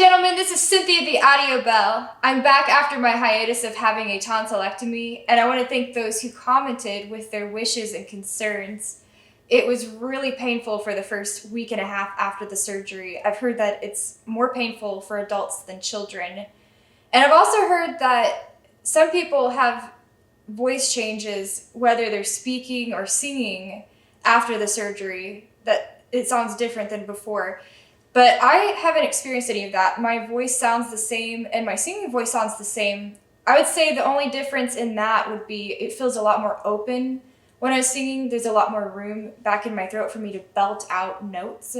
gentlemen, this is Cynthia the Audio Belle. I'm back after my hiatus of having a tonsillectomy, and I want to thank those who commented with their wishes and concerns. It was really painful for the first week and a half after the surgery. I've heard that it's more painful for adults than children. And I've also heard that some people have voice changes, whether they're speaking or singing after the surgery, that it sounds different than before. But I haven't experienced any of that. My voice sounds the same, and my singing voice sounds the same. I would say the only difference in that would be it feels a lot more open. When I was singing, there's a lot more room back in my throat for me to belt out notes.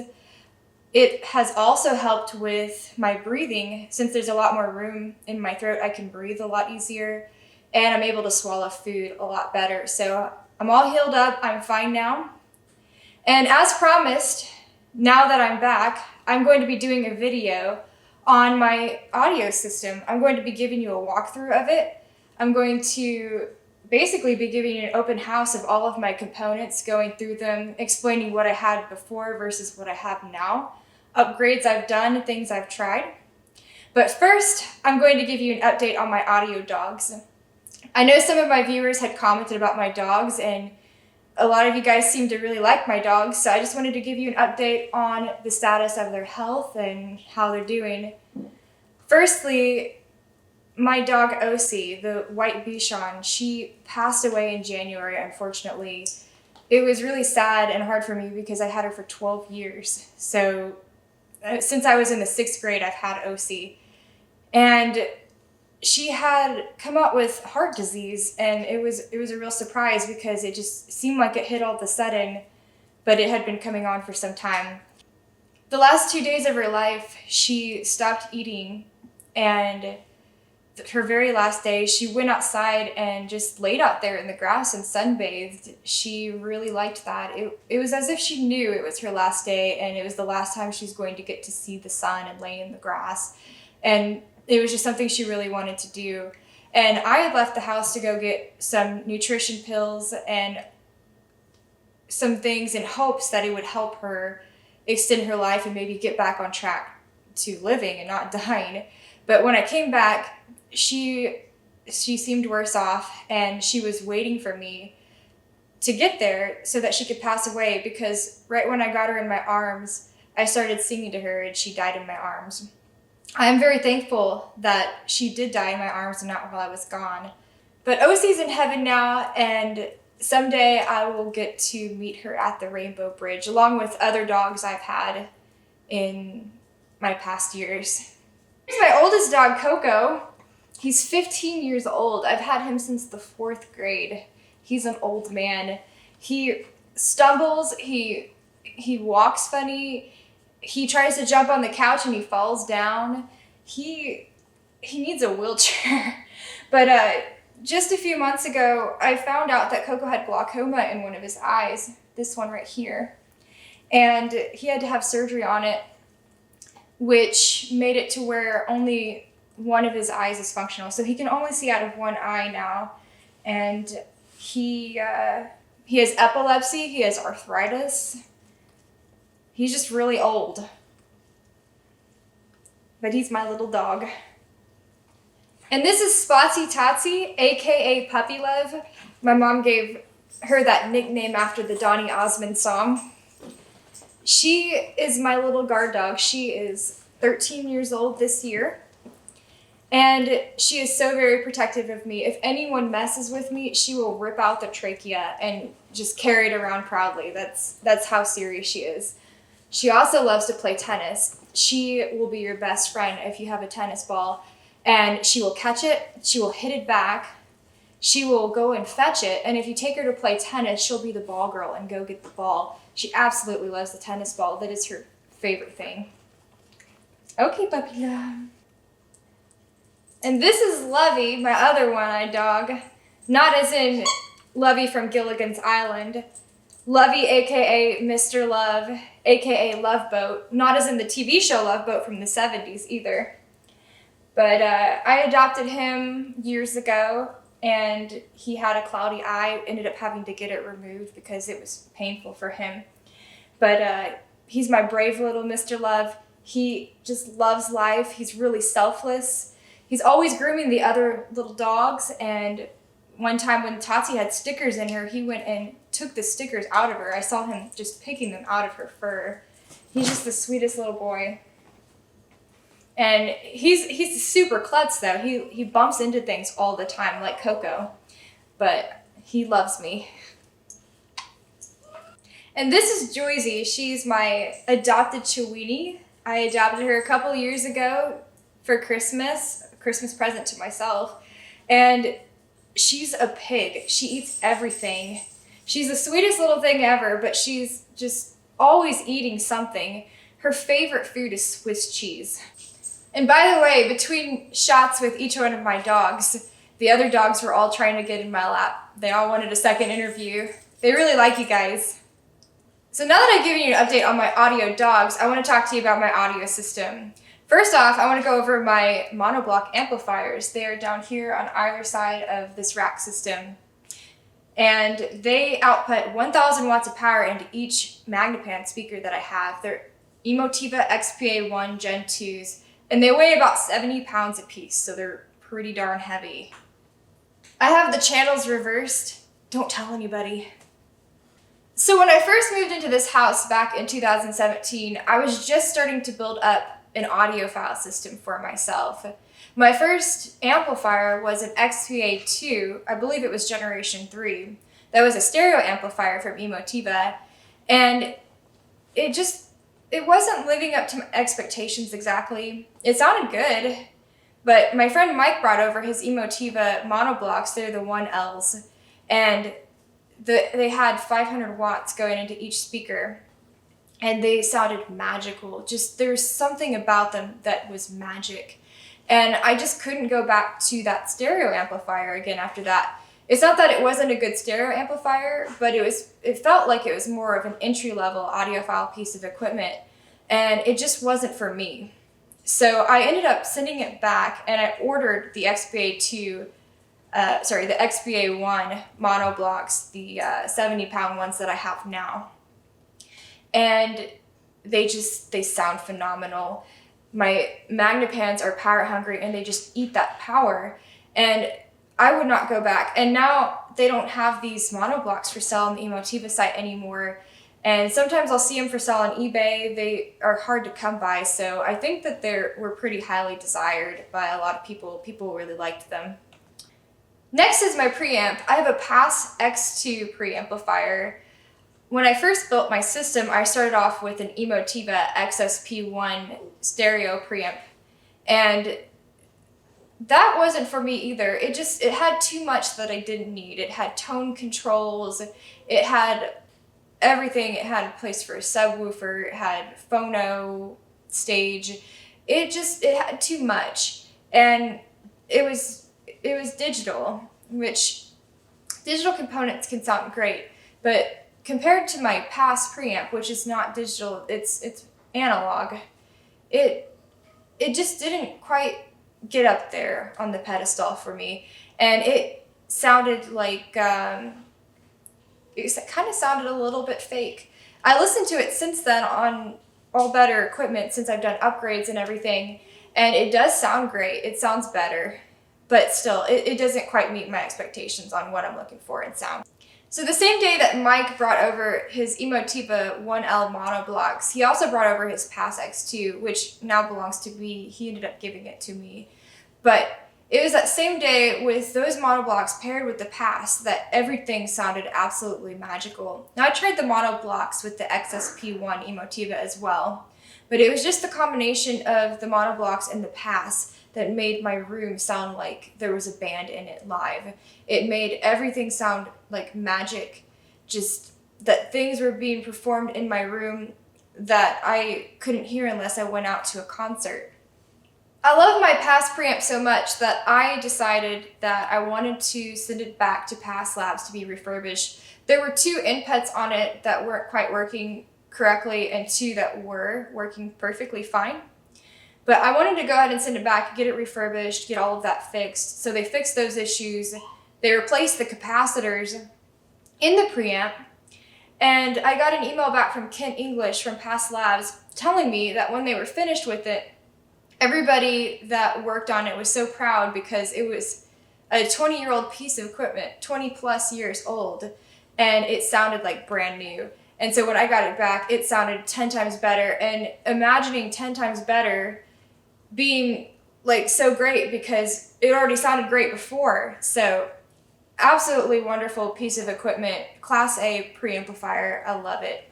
It has also helped with my breathing. Since there's a lot more room in my throat, I can breathe a lot easier, and I'm able to swallow food a lot better. So I'm all healed up. I'm fine now. And as promised, now that I'm back, I'm going to be doing a video on my audio system. I'm going to be giving you a walkthrough of it. I'm going to basically be giving you an open house of all of my components, going through them, explaining what I had before versus what I have now, upgrades I've done, things I've tried. But first, I'm going to give you an update on my audio dogs. I know some of my viewers had commented about my dogs, and a lot of you guys seem to really like my dogs, so I just wanted to give you an update on the status of their health and how they're doing. Firstly, my dog Osi, the white Bichon, she passed away in January, unfortunately. It was really sad and hard for me because I had her for 12 years. So since I was in the 6th grade, I've had Osi. And she had come out with heart disease, and it was a real surprise because it just seemed like it hit all of a sudden, but it had been coming on for some time. The last 2 days of her life, she stopped eating, and her very last day, she went outside and just laid out there in the grass and sunbathed. She really liked that. It was as if she knew it was her last day, and it was the last time she's going to get to see the sun and lay in the grass. And it was just something she really wanted to do. And I had left the house to go get some nutrition pills and some things in hopes that it would help her extend her life and maybe get back on track to living and not dying. But when I came back, she seemed worse off, and she was waiting for me to get there so that she could pass away, because right when I got her in my arms, I started singing to her and she died in my arms. I'm very thankful that she did die in my arms and not while I was gone. But Osi's in heaven now, and someday I will get to meet her at the Rainbow Bridge, along with other dogs I've had in my past years. Here's my oldest dog, Coco. He's 15 years old. I've had him since the 4th grade. He's an old man. He stumbles, he walks funny. He tries to jump on the couch and he falls down. He needs a wheelchair. But just a few months ago, I found out that Coco had glaucoma in one of his eyes, this one right here. And he had to have surgery on it, which made it to where only one of his eyes is functional. So he can only see out of one eye now. And he has epilepsy, he has arthritis. He's just really old. But he's my little dog. And this is Spotsy Totsy, aka Puppy Love. My mom gave her that nickname after the Donny Osmond song. She is my little guard dog. She is 13 years old this year. And she is so very protective of me. If anyone messes with me, she will rip out the trachea and just carry it around proudly. That's how serious she is. She also loves to play tennis. She will be your best friend if you have a tennis ball, and she will catch it, she will hit it back, she will go and fetch it, and if you take her to play tennis, she'll be the ball girl and go get the ball. She absolutely loves the tennis ball. That is her favorite thing. Okay, puppy love. And this is Lovey, my other one-eyed dog. Not as in Lovey from Gilligan's Island. Lovey, aka Mr. Love, aka Love Boat. Not as in the TV show Love Boat from the 70s either. But I adopted him years ago, and he had a cloudy eye. Ended up having to get it removed because it was painful for him. But he's my brave little Mr. Love. He just loves life. He's really selfless. He's always grooming the other little dogs, and one time when Tati had stickers in her, he went and took the stickers out of her. I saw him just picking them out of her fur. He's just the sweetest little boy. And he's super klutz though. He bumps into things all the time, like Coco. But he loves me. And this is Joyzy. She's my adopted Chiweenie. I adopted her a couple years ago for Christmas, a Christmas present to myself. And she's a pig. She eats everything. She's the sweetest little thing ever, but she's just always eating something. Her favorite food is Swiss cheese. And by the way, between shots with each one of my dogs, the other dogs were all trying to get in my lap. They all wanted a second interview. They really like you guys. So now that I've given you an update on my audio dogs, I want to talk to you about my audio system. First off, I want to go over my monoblock amplifiers. They are down here on either side of this rack system. And they output 1,000 watts of power into each Magnepan speaker that I have. They're Emotiva XPA1 Gen 2s, and they weigh about 70 pounds a piece, so they're pretty darn heavy. I have the channels reversed. Don't tell anybody. So when I first moved into this house back in 2017, I was just starting to build up an audiophile system for myself. My first amplifier was an XPA2, I believe it was generation 3. That was a stereo amplifier from Emotiva, and it wasn't living up to my expectations exactly. It sounded good, but my friend Mike brought over his Emotiva Monoblocks. They're the 1Ls, and they had 500 watts going into each speaker, and they sounded magical. Just there's something about them that was magic. And I just couldn't go back to that stereo amplifier again after that. It's not that it wasn't a good stereo amplifier, but it felt like it was more of an entry-level audiophile piece of equipment, and it just wasn't for me. So I ended up sending it back, and I ordered the XPA1 Monoblocks, the 70-pound ones that I have now. And they sound phenomenal. My Magnepans are power hungry, and they just eat that power. And I would not go back. And now they don't have these Monoblocks for sale on the Emotiva site anymore. And sometimes I'll see them for sale on eBay. They are hard to come by, so I think that were pretty highly desired by a lot of people. People really liked them. Next is my preamp. I have a Pass X2 preamplifier. When I first built my system, I started off with an Emotiva XSP1 stereo preamp, and that wasn't for me either. It had too much that I didn't need. It had tone controls, it had everything. It had a place for a subwoofer, it had phono stage. It had too much, and it was digital, which digital components can sound great, but compared to my Pass preamp, which is not digital, it's analog, it just didn't quite get up there on the pedestal for me. And it sounded like, it kind of sounded a little bit fake. I listened to it since then on all better equipment, since I've done upgrades and everything, and it does sound great. It sounds better, but still, it doesn't quite meet my expectations on what I'm looking for in sound. So the same day that Mike brought over his Emotiva 1L Monoblocks, he also brought over his Pass X2, which now belongs to me. He ended up giving it to me. But it was that same day with those Monoblocks paired with the Pass that everything sounded absolutely magical. Now I tried the Monoblocks with the XSP1 Emotiva as well, but it was just the combination of the Monoblocks and the Pass that made my room sound like there was a band in it live. It made everything sound like magic, just that things were being performed in my room that I couldn't hear unless I went out to a concert. I love my Pass preamp so much that I decided that I wanted to send it back to Pass Labs to be refurbished. There were 2 inputs on it that weren't quite working correctly and 2 that were working perfectly fine. But I wanted to go ahead and send it back, get it refurbished, get all of that fixed. So they fixed those issues. They replaced the capacitors in the preamp, And I got an email back from Kent English from Past Labs telling me that when they were finished with it, everybody that worked on it was so proud because it was a 20-year-old piece of equipment, 20 plus years old, and it sounded like brand new. And so when I got it back, it sounded 10 times better. And imagining 10 times better being like so great because it already sounded great before. So absolutely wonderful piece of equipment, Class A preamplifier. I love it.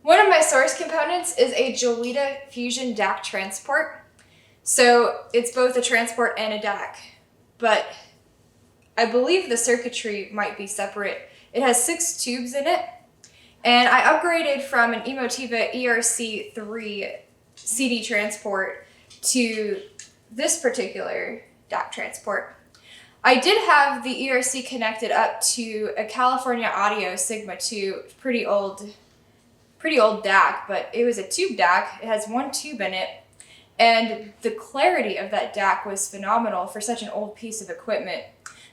One of my source components is a Jolita Fusion DAC transport. So it's both a transport and a DAC, but I believe the circuitry might be separate. It has 6 tubes in it, and I upgraded from an Emotiva ERC3 CD transport to this particular DAC transport. I did have the ERC connected up to a California Audio Sigma 2, pretty old DAC, but it was a tube DAC. It has 1 tube in it, and the clarity of that DAC was phenomenal for such an old piece of equipment.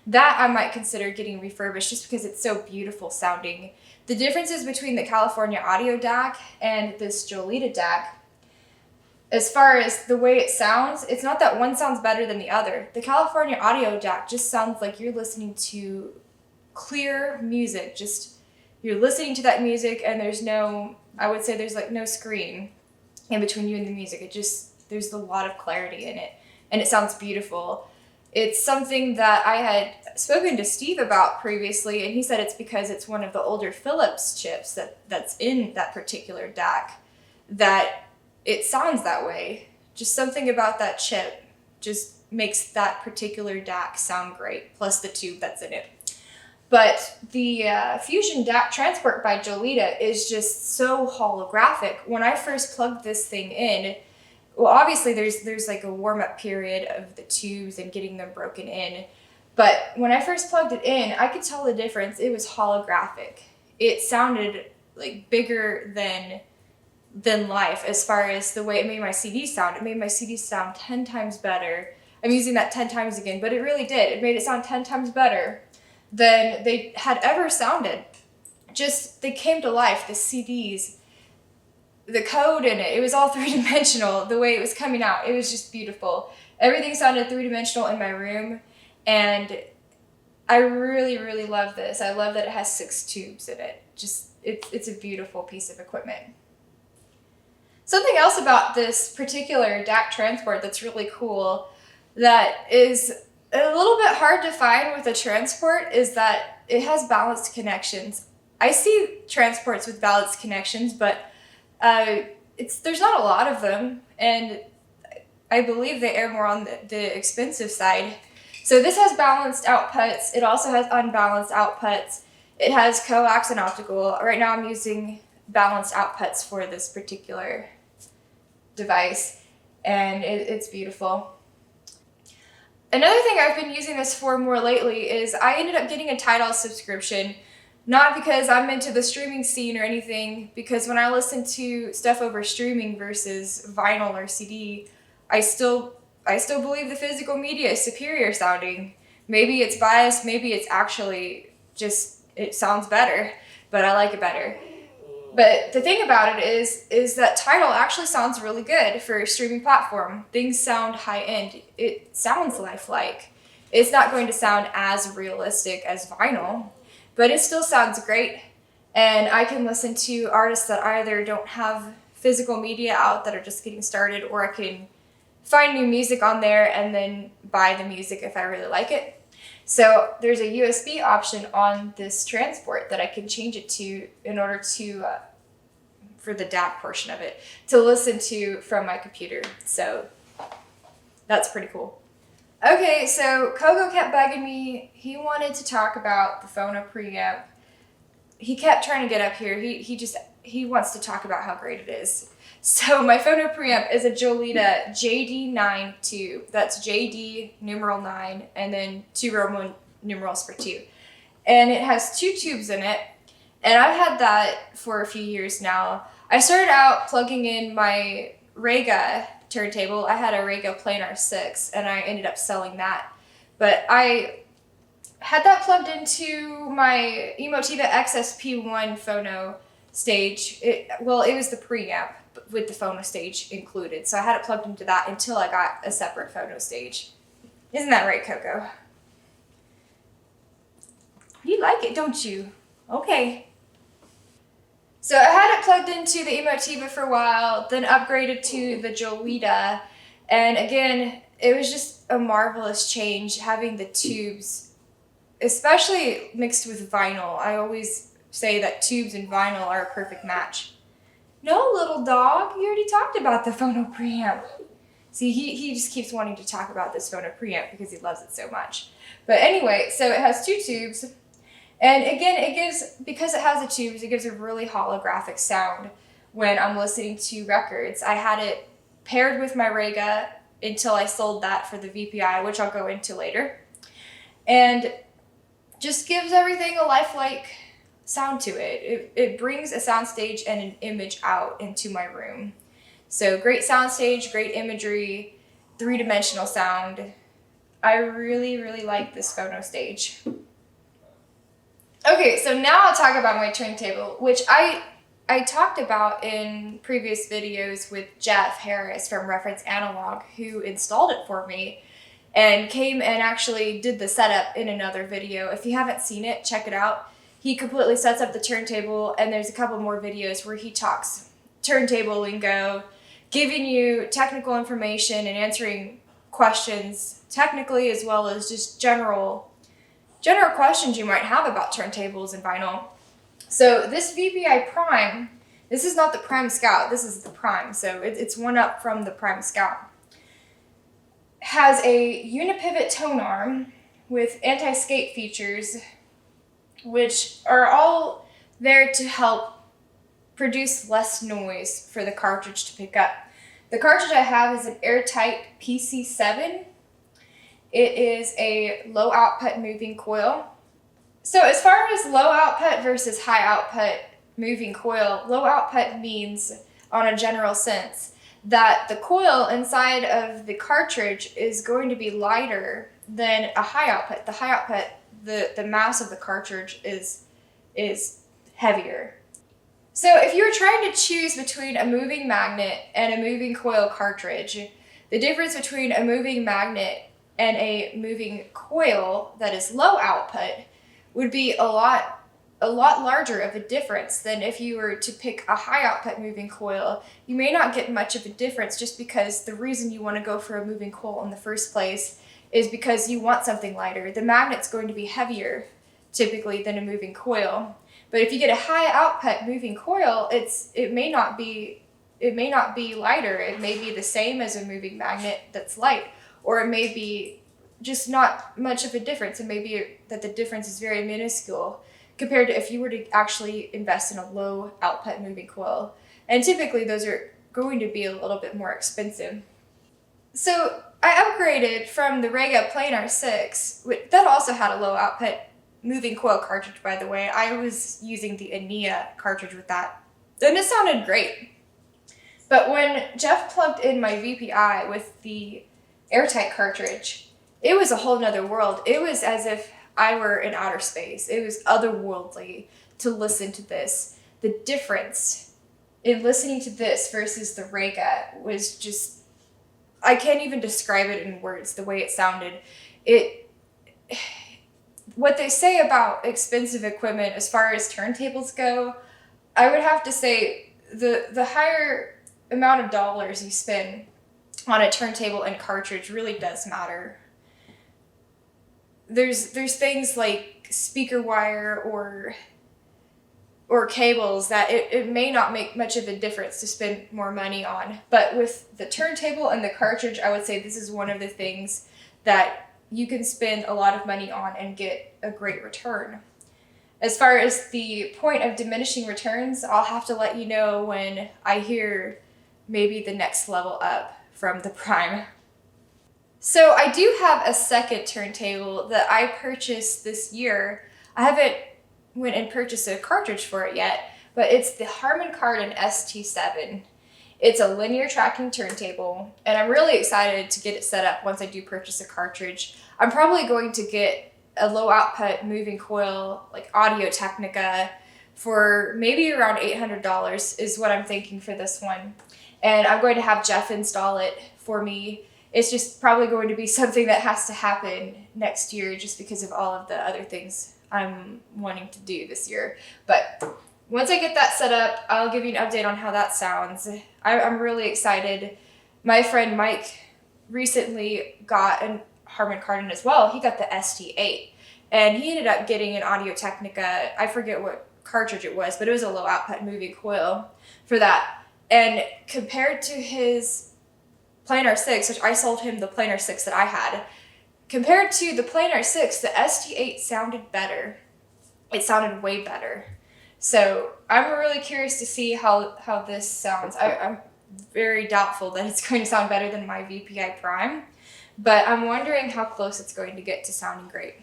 That I might consider getting refurbished just because it's so beautiful sounding. The differences between the California Audio DAC and this Jolita DAC, as far as the way it sounds, it's not that one sounds better than the other. The California Audio DAC just sounds like you're listening to clear music. Just you're listening to that music and there's no screen in between you and the music. There's a lot of clarity in it and it sounds beautiful. It's something that I had spoken to Steve about previously, and he said it's because it's one of the older Philips chips that's in that particular DAC that it sounds that way. Just something about that chip just makes that particular DAC sound great, plus the tube that's in it. But the Fusion DAC transport by Jolita is just so holographic. When I first plugged this thing in, well, obviously there's like a warm-up period of the tubes and getting them broken in. But when I first plugged it in, I could tell the difference. It was holographic. It sounded like bigger than life as far as the way it made my CD sound. It made my CD sound 10 times better. I'm using that 10 times again, but it really did. It made it sound 10 times better than they had ever sounded. Just, they came to life, the CDs. The code in it was all 3-dimensional, the way it was coming out. It was just beautiful. Everything sounded 3-dimensional in my room, and I really, really love this. I love that it has 6 tubes in it. Just, it's a beautiful piece of equipment. Something else about this particular DAC transport that's really cool that is a little bit hard to find with a transport is that it has balanced connections. I see transports with balanced connections, but there's not a lot of them, and I believe they err more on the expensive side. So this has balanced outputs. It also has unbalanced outputs. It has coax and optical. Right now I'm using balanced outputs for this particular device, and it's beautiful. Another thing I've been using this for more lately is I ended up getting a Tidal subscription. Not because I'm into the streaming scene or anything, because when I listen to stuff over streaming versus vinyl or CD, I still believe the physical media is superior sounding. Maybe it's biased, maybe it's actually just, it sounds better, but I like it better. But the thing about it is that Tidal actually sounds really good for a streaming platform. Things sound high end. It sounds lifelike. It's not going to sound as realistic as vinyl, but it still sounds great, and I can listen to artists that either don't have physical media out that are just getting started, or I can find new music on there and then buy the music if I really like it. So there's a USB option on this transport that I can change it to in order to, for the DAC portion of it, to listen to from my computer. So that's pretty cool. Okay, so Kogo kept bugging me. He wanted to talk about the Phono Preamp. He kept trying to get up here. He wants to talk about how great it is. So my Phono Preamp is a Jolita JD9 tube. That's JD numeral 9 and then 2 Roman numerals for 2. And it has 2 tubes in it. And I've had that for a few years now. I started out plugging in my Rega turntable. I had a Rega Planar 6 and I ended up selling that. But I Had that plugged into my Emotiva XSP1 phono stage. It was the preamp with the phono stage included. So I had it plugged into that until I got a separate phono stage. Isn't that right, Coco? You like it, don't you? Okay. So I had it plugged into the Emotiva for a while, then upgraded to the Jolita. And again, it was just a marvelous change having the tubes, especially mixed with vinyl. I always say that tubes and vinyl are a perfect match. No, little dog, you already talked about the phono preamp. See, he just keeps wanting to talk about this phono preamp because he loves it so much. But anyway, so it has 2 tubes. And again, because it has the tubes, it gives a really holographic sound when I'm listening to records. I had it paired with my Rega until I sold that for the VPI, which I'll go into later. And just gives everything a lifelike sound to it. It brings a soundstage and an image out into my room. So great soundstage, great imagery, 3-dimensional sound. I really, really like this phono stage. Okay, so now I'll talk about my turntable, which I talked about in previous videos with Jeff Harris from Reference Analog, who installed it for me and came and actually did the setup in another video. If you haven't seen it, check it out. He completely sets up the turntable, and there's a couple more videos where he talks turntable lingo, giving you technical information and answering questions technically as well as just general questions you might have about turntables and vinyl. So this VPI Prime, this is not the Prime Scout, this is the Prime, so it's one up from the Prime Scout. Has a unipivot tone arm with anti-skate features, which are all there to help produce less noise for the cartridge to pick up. The cartridge I have is an airtight PC7. It is a low output moving coil. So as far as low output versus high output moving coil, low output means, on a general sense, that the coil inside of the cartridge is going to be lighter than a high output. The high output, the mass of the cartridge is heavier. So if you're trying to choose between a moving magnet and a moving coil cartridge, the difference between a moving magnet and a moving coil that is low output would be a lot larger of a difference than if you were to pick a high output moving coil. You may not get much of a difference just because the reason you want to go for a moving coil in the first place is because you want something lighter. The magnet's going to be heavier typically than a moving coil. But if you get a high output moving coil, it may not be lighter. It may be the same as a moving magnet that's light, or it may be just not much of a difference. It may be that the difference is very minuscule compared to if you were to actually invest in a low output moving coil. And typically those are going to be a little bit more expensive. So I upgraded from the Rega Planar 6, that also had a low output moving coil cartridge, by the way. I was using the Ania cartridge with that, and it sounded great. But when Jeff plugged in my VPI with the airtight cartridge, it was a whole nother world. It was as if I were in outer space. It was otherworldly to listen to this. The difference in listening to this versus the Rega was just, I can't even describe it in words, the way it sounded. What they say about expensive equipment as far as turntables go, I would have to say the higher amount of dollars you spend on a turntable and cartridge really does matter. There's things like speaker wire or cables that it may not make much of a difference to spend more money on. But with the turntable and the cartridge, I would say this is one of the things that you can spend a lot of money on and get a great return. As far as the point of diminishing returns, I'll have to let you know when I hear maybe the next level up from the Prime. So I do have a second turntable that I purchased this year. I haven't went and purchased a cartridge for it yet, but it's the Harman Kardon ST7. It's a linear tracking turntable, and I'm really excited to get it set up once I do purchase a cartridge. I'm probably going to get a low output moving coil, like Audio-Technica, for maybe around $800 is what I'm thinking for this one. And I'm going to have Jeff install it for me. It's just probably going to be something that has to happen next year just because of all of the other things I'm wanting to do this year. But once I get that set up, I'll give you an update on how that sounds. I'm really excited. My friend Mike recently got a Harman Kardon as well. He got the ST8, and he ended up getting an Audio-Technica. I forget what cartridge it was, but it was a low output moving coil for that. And compared to his Planar 6, which I sold him the Planar 6 that I had, compared to the Planar 6, the ST8 sounded better. It sounded way better. So I'm really curious to see how this sounds. I'm very doubtful that it's going to sound better than my VPI Prime, but I'm wondering how close it's going to get to sounding great.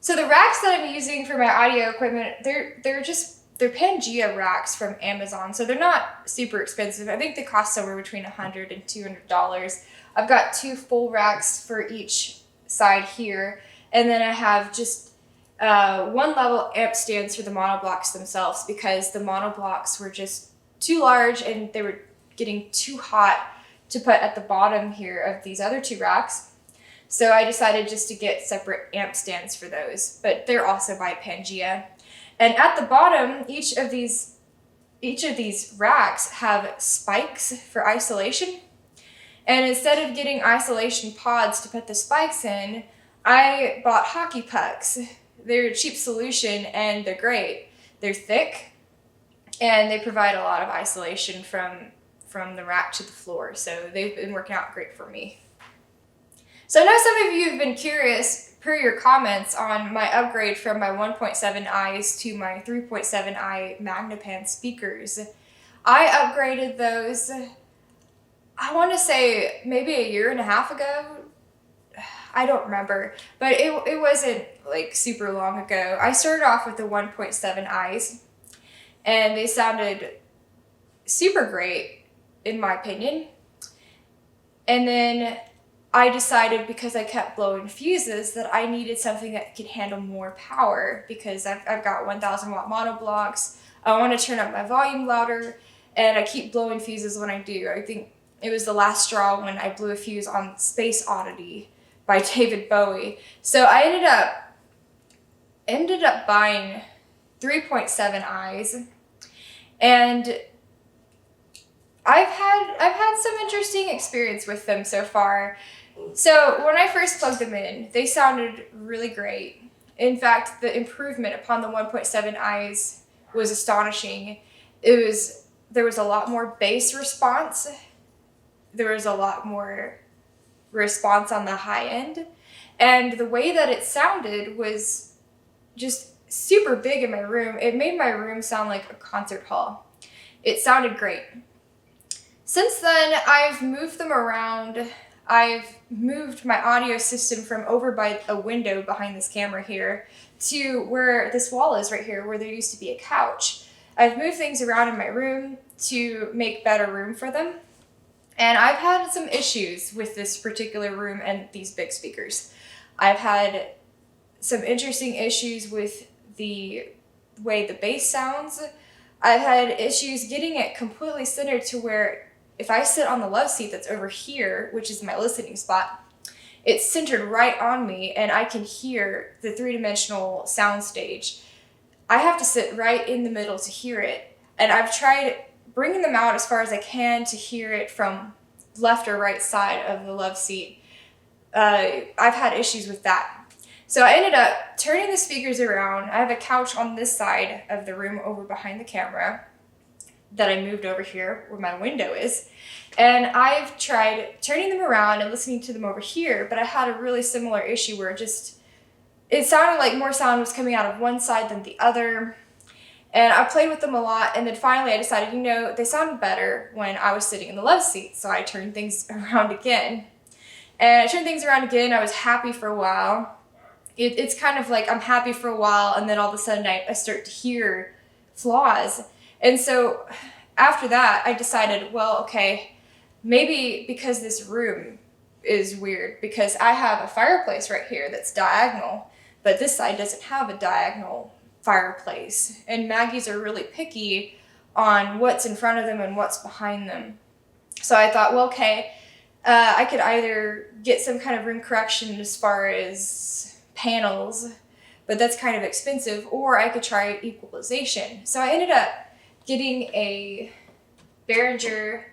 So the racks that I'm using for my audio equipment, they're Pangea racks from Amazon, so they're not super expensive. I think they cost somewhere between $100 and $200. I've got 2 full racks for each side here, and then I have just 1 level amp stands for the Monoblocks themselves because the Monoblocks were just too large and they were getting too hot to put at the bottom here of these other 2 racks. So I decided just to get separate amp stands for those, but they're also by Pangea. And at the bottom, each of these racks have spikes for isolation. And instead of getting isolation pods to put the spikes in, I bought hockey pucks. They're a cheap solution and they're great. They're thick and they provide a lot of isolation from the rack to the floor. So they've been working out great for me. So I know some of you have been curious per your comments on my upgrade from my 1.7i's to my 3.7i Magnapan speakers. I upgraded those, I want to say maybe a year and a half ago. I don't remember, but it wasn't like super long ago. I started off with the 1.7i's and they sounded super great in my opinion. And then I decided, because I kept blowing fuses, that I needed something that could handle more power because I've got 1,000 watt monoblocks. I want to turn up my volume louder, and I keep blowing fuses when I do. I think it was the last straw when I blew a fuse on Space Oddity by David Bowie. So I ended up buying 3.7i's, and I've had some interesting experience with them so far. So when I first plugged them in, they sounded really great. In fact, the improvement upon the 1.7i's was astonishing. There was a lot more bass response. There was a lot more response on the high end. And the way that it sounded was just super big in my room. It made my room sound like a concert hall. It sounded great. Since then, I've moved them around. I've moved my audio system from over by a window behind this camera here to where this wall is right here, where there used to be a couch. I've moved things around in my room to make better room for them. And I've had some issues with this particular room and these big speakers. I've had some interesting issues with the way the bass sounds. I've had issues getting it completely centered to where if I sit on the love seat that's over here, which is my listening spot, it's centered right on me and I can hear the 3-dimensional sound stage. I have to sit right in the middle to hear it. And I've tried bringing them out as far as I can to hear it from left or right side of the love seat. I've had issues with that. So I ended up turning the speakers around. I have a couch on this side of the room over behind the camera that I moved over here where my window is. And I've tried turning them around and listening to them over here, but I had a really similar issue where it sounded like more sound was coming out of one side than the other. And I played with them a lot, and then finally I decided, they sounded better when I was sitting in the love seat, so I turned things around again. And I turned things around again, I was happy for a while. It's kind of like I'm happy for a while, and then all of a sudden I start to hear flaws. And so after that, I decided, well, okay, maybe because this room is weird because I have a fireplace right here that's diagonal, but this side doesn't have a diagonal fireplace. And Maggies are really picky on what's in front of them and what's behind them. So I thought, well, okay, I could either get some kind of room correction as far as panels, but that's kind of expensive, or I could try equalization. So I ended up getting a Behringer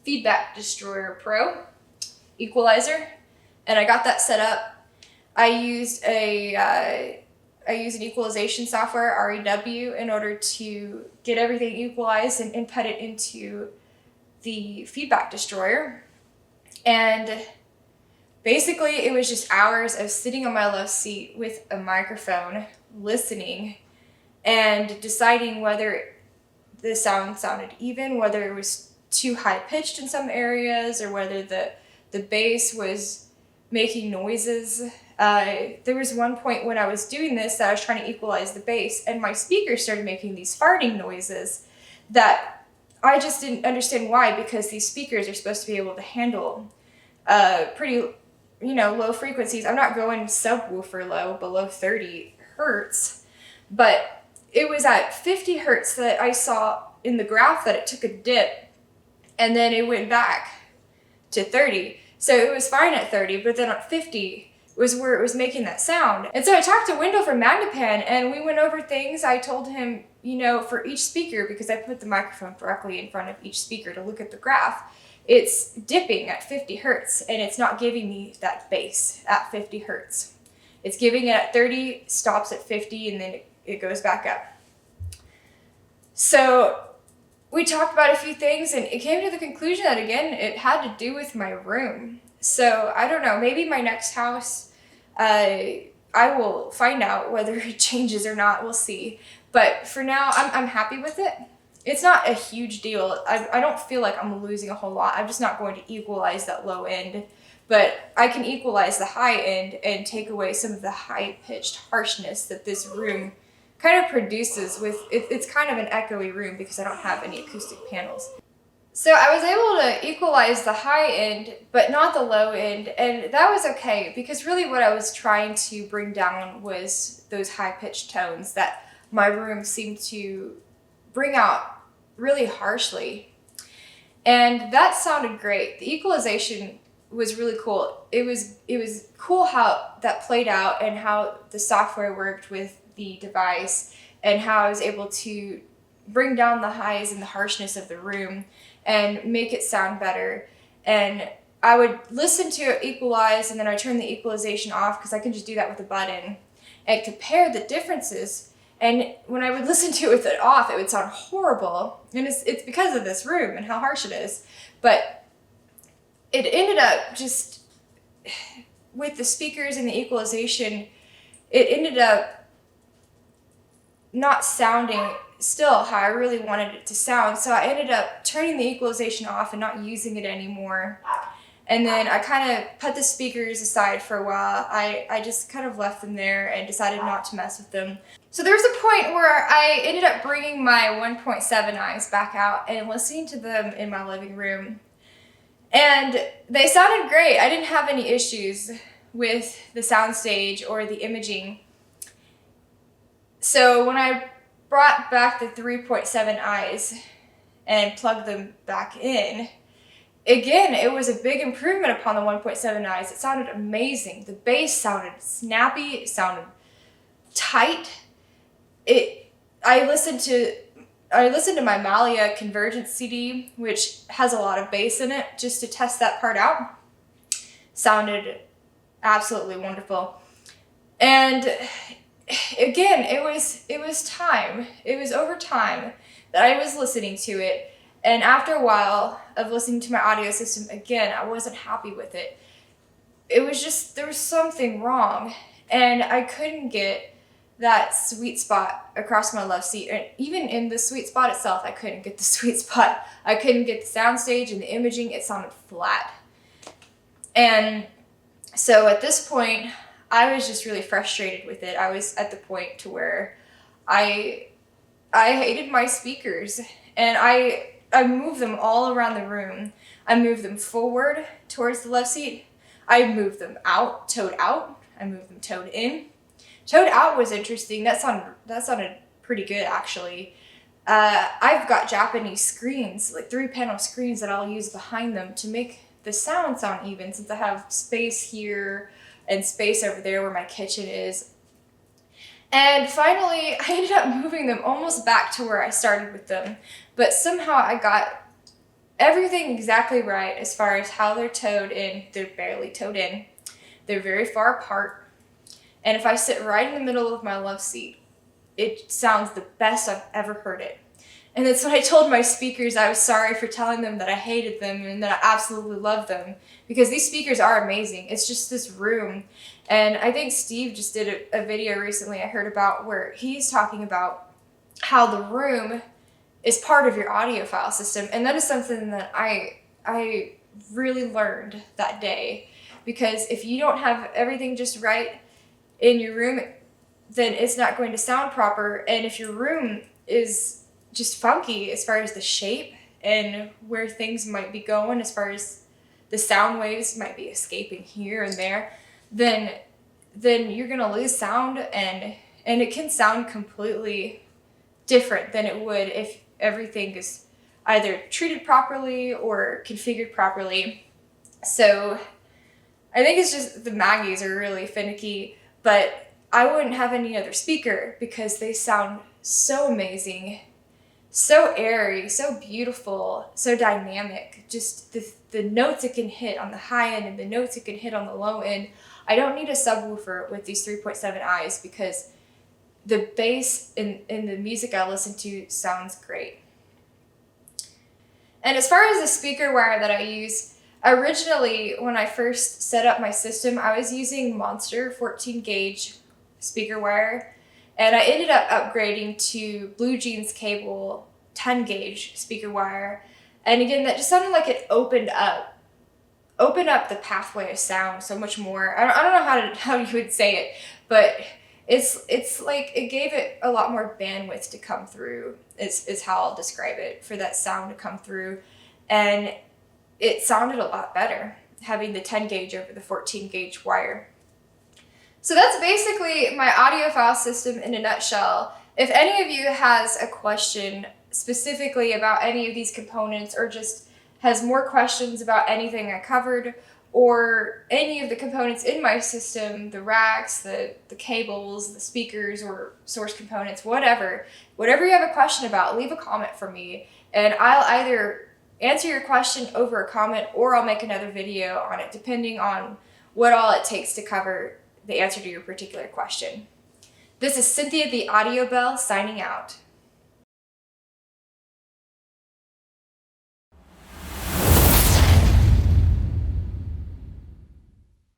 Feedback Destroyer Pro equalizer, and I got that set up. I used an equalization software, REW, in order to get everything equalized and input it into the feedback destroyer. And basically it was just hours of sitting on my left seat with a microphone, listening and deciding whether the sound sounded even, whether it was too high pitched in some areas, or whether the bass was making noises. There was one point when I was doing this that I was trying to equalize the bass, and my speaker started making these farting noises that I just didn't understand why, because these speakers are supposed to be able to handle pretty, low frequencies. I'm not going subwoofer low, below 30 hertz, but it was at 50 hertz that I saw in the graph that it took a dip, and then it went back to 30. So it was fine at 30, but then at 50 was where it was making that sound. And so I talked to Wendell from Magnapan, and we went over things. I told him, for each speaker, because I put the microphone directly in front of each speaker to look at the graph, it's dipping at 50 hertz, and it's not giving me that bass at 50 hertz. It's giving it at 30, stops at 50, and then it goes back up. So we talked about a few things, and it came to the conclusion that, again, it had to do with my room. So I don't know, maybe my next house, I will find out whether it changes or not. We'll see. But for now, I'm happy with it. It's not a huge deal. I don't feel like I'm losing a whole lot. I'm just not going to equalize that low end. But I can equalize the high end and take away some of the high-pitched harshness that this room kind of produces with, it's kind of an echoey room because I don't have any acoustic panels. So I was able to equalize the high end, but not the low end, and that was okay, because really what I was trying to bring down was those high-pitched tones that my room seemed to bring out really harshly. And that sounded great. The equalization was really cool. It was cool how that played out and how the software worked with the device, and how I was able to bring down the highs and the harshness of the room and make it sound better. And I would listen to it equalize, and then I turn the equalization off because I can just do that with a button and compare the differences. And when I would listen to it with it off, it would sound horrible. And it's because of this room and how harsh it is. But it ended up just, with the speakers and the equalization, it ended up not sounding still how I really wanted it to sound. So I ended up turning the equalization off and not using it anymore. And then I kind of put the speakers aside for a while. I just kind of left them there and decided not to mess with them. So there was a point where I ended up bringing my 1.7Is back out and listening to them in my living room. And they sounded great. I didn't have any issues with the soundstage or the imaging. So when I brought back the 3.7Is and plugged them back in, again, it was a big improvement upon the 1.7Is. It sounded amazing. The bass sounded snappy. It sounded tight. I listened to my Malia Convergence CD, which has a lot of bass in it, just to test that part out. Sounded absolutely wonderful. And again, it was time. It was over time that I was listening to it. And after a while of listening to my audio system again, I wasn't happy with it. It was just, there was something wrong. And I couldn't get that sweet spot across my left seat. And even in the sweet spot itself, I couldn't get the sweet spot. I couldn't get the soundstage and the imaging. It sounded flat. And so at this point, I was just really frustrated with it. I was at the point to where I hated my speakers, and I moved them all around the room. I moved them forward towards the left seat. I moved them out, towed out. I moved them towed in. Towed out was interesting. That sounded pretty good, actually. I've got Japanese screens, like 3-panel screens that I'll use behind them to make the sound even, since I have space here and space over there where my kitchen is. And finally, I ended up moving them almost back to where I started with them, but somehow I got everything exactly right as far as how they're towed in. They're barely towed in. They're very far apart. And if I sit right in the middle of my love seat, it sounds the best I've ever heard it. And that's when I told my speakers I was sorry for telling them that I hated them and that I absolutely loved them, because these speakers are amazing. It's just this room. And I think Steve just did a video recently I heard about where he's talking about how the room is part of your audiophile system. And that is something that I really learned that day, because if you don't have everything just right in your room, then it's not going to sound proper. And if your room is just funky as far as the shape and where things might be going, as far as the sound waves might be escaping here and there, then you're going to lose sound, and it can sound completely different than it would if everything is either treated properly or configured properly. So I think it's just the Maggies are really finicky, but I wouldn't have any other speaker because they sound so amazing, so airy, so beautiful, so dynamic. Just the notes it can hit on the high end and the notes it can hit on the low end. I don't need a subwoofer with these 3.7i's because the bass in the music I listen to sounds great. And as far as the speaker wire that I use, originally when I first set up my system, I was using Monster 14 gauge speaker wire, and I ended up upgrading to Blue Jeans Cable 10 gauge speaker wire. And again, that just sounded like it opened up the pathway of sound so much more. I don't know how you would say it, but it's like it gave it a lot more bandwidth to come through, is how I'll describe it, for that sound to come through. And it sounded a lot better having the 10 gauge over the 14 gauge wire. So that's basically my audiophile system in a nutshell. If any of you has a question specifically about any of these components, or just has more questions about anything I covered, or any of the components in my system, the racks, the cables, the speakers, or source components, whatever you have a question about, leave a comment for me, and I'll either answer your question over a comment or I'll make another video on it, depending on what all it takes to cover the answer to your particular question. This is Cynthia the Audio Belle signing out.